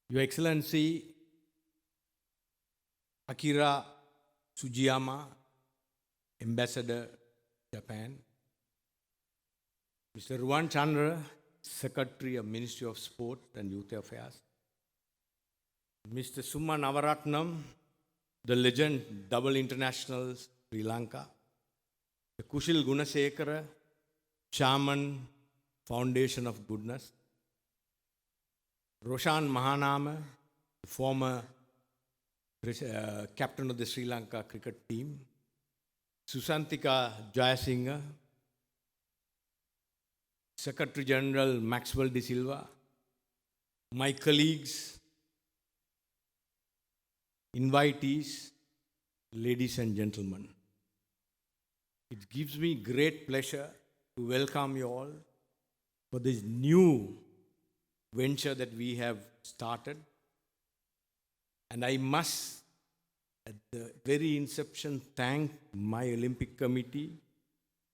Your Excellency Akira Tsujiyama, Ambassador, Japan, Mr. Ruwan Chandra, Secretary of Ministry of Sport and Youth Affairs, Mr. Summa Navaratnam, the legend double international Sri Lanka, the Kushil Gunasekara, Chairman, Foundation of Goodness, Roshan Mahanama, the former captain of the Sri Lanka cricket team, Susantika Jayasinghe, Secretary General Maxwell De Silva, my colleagues, invitees, ladies and gentlemen. It gives me great pleasure to welcome you all for this new venture that we have started. And I must, at the very inception, thank my Olympic Committee,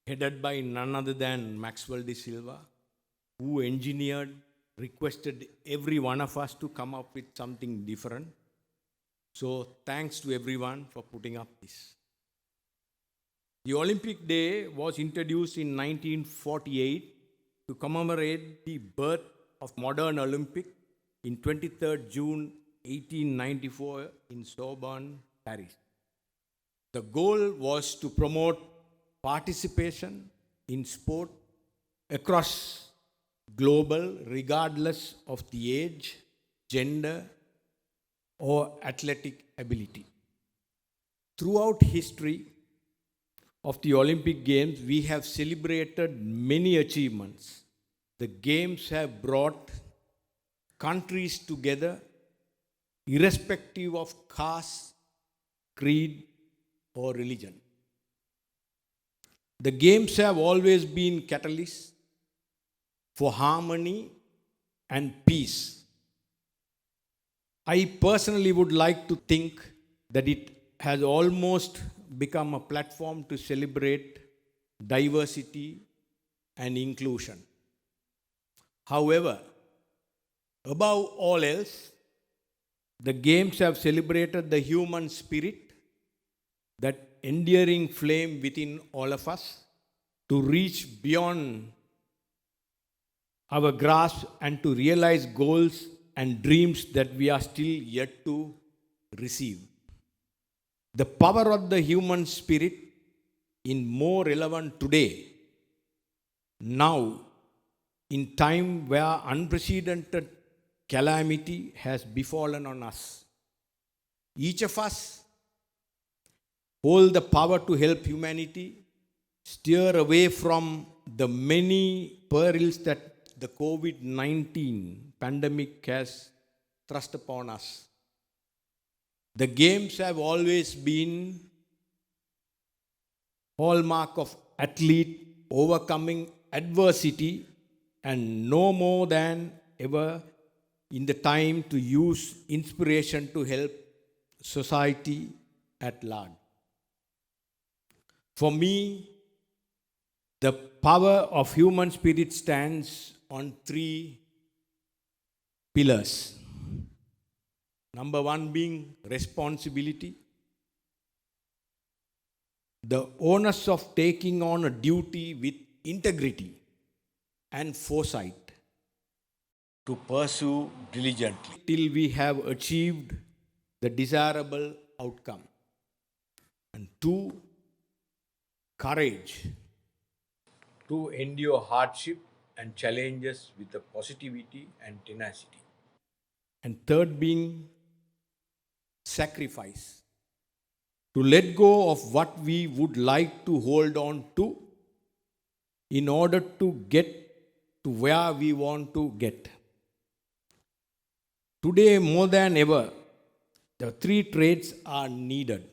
headed by none other than Maxwell De Silva, who engineered, requested every one of us to come up with something different. So thanks to everyone for putting up this. The Olympic Day was introduced in 1948 to commemorate the birth of modern Olympic in 23rd June 1894 in Sorbonne, Paris. The goal was to promote participation in sport across global, regardless of the age, gender, or athletic ability. Throughout history of the Olympic Games, we have celebrated many achievements. The Games have brought countries together, irrespective of caste, creed, or religion. The Games have always been catalysts for harmony and peace. I personally would like to think that it has almost become a platform to celebrate diversity and inclusion. However, above all else, the Games have celebrated the human spirit, that enduring flame within all of us, to reach beyond our grasp and to realize goals and dreams that we are still yet to receive. The power of the human spirit is more relevant today, now, in time where unprecedented calamity has befallen on us. Each of us hold the power to help humanity steer away from the many perils that the COVID-19 pandemic has thrust upon us. The Games have always been hallmark of athlete overcoming adversity, and no more than ever in the time to use inspiration to help society at large. For me, the power of human spirit stands on three pillars. Number one being responsibility. The onus of taking on a duty with integrity and foresight to pursue diligently till we have achieved the desirable outcome. And two, courage to endure hardship and challenges with the positivity and tenacity. And third being sacrifice, to let go of what we would like to hold on to in order to get to where we want to get. Today, more than ever, the three traits are needed.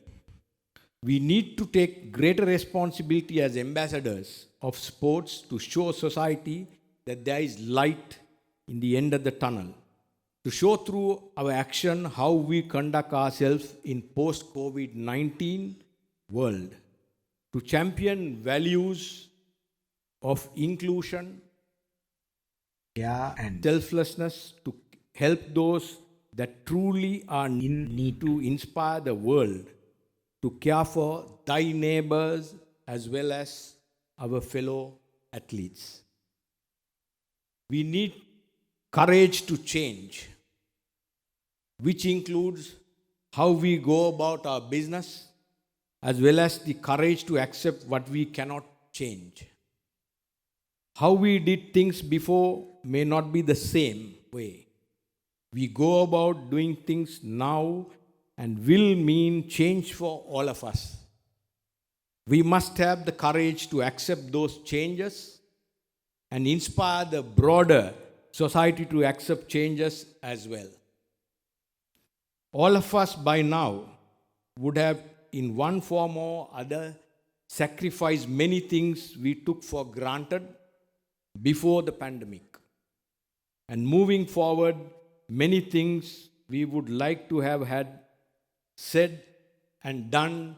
We need to take greater responsibility as ambassadors of sports to show society that there is light in the end of the tunnel, to show through our action how we conduct ourselves in post-COVID-19 world, to champion values of inclusion, and selflessness, to help those that truly are in need to inspire the world to care for thy neighbors as well as our fellow athletes. We need courage to change, which includes how we go about our business, as well as the courage to accept what we cannot change. How we did things before may not be the same way we go about doing things now and will mean change for all of us. We must have the courage to accept those changes and inspire the broader society to accept changes as well. All of us by now would have, in one form or other, sacrificed many things we took for granted before the pandemic. And moving forward, many things we would like to have had said and done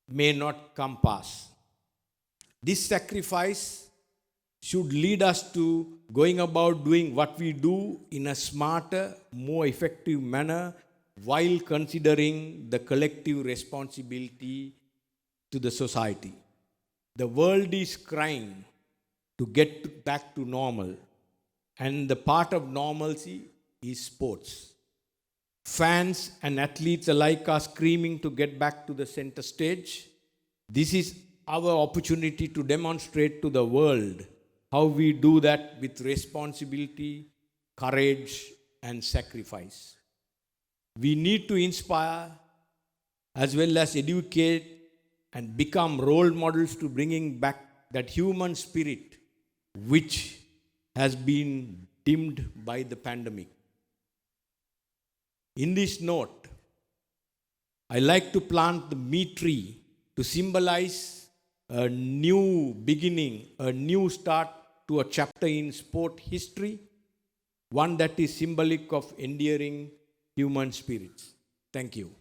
may not come past. This sacrifice should lead us to going about doing what we do in a smarter, more effective manner while considering the collective responsibility to the society. The world is crying to get back to normal, and the part of normalcy is sports. Fans and athletes alike are screaming to get back to the center stage. This is our opportunity to demonstrate to the world how we do that with responsibility, courage, and sacrifice. We need to inspire as well as educate and become role models to bringing back that human spirit which has been dimmed by the pandemic. In this note, I like to plant the Me tree to symbolize a new beginning, a new start to a chapter in sport history, one that is symbolic of endearing human spirits. Thank you.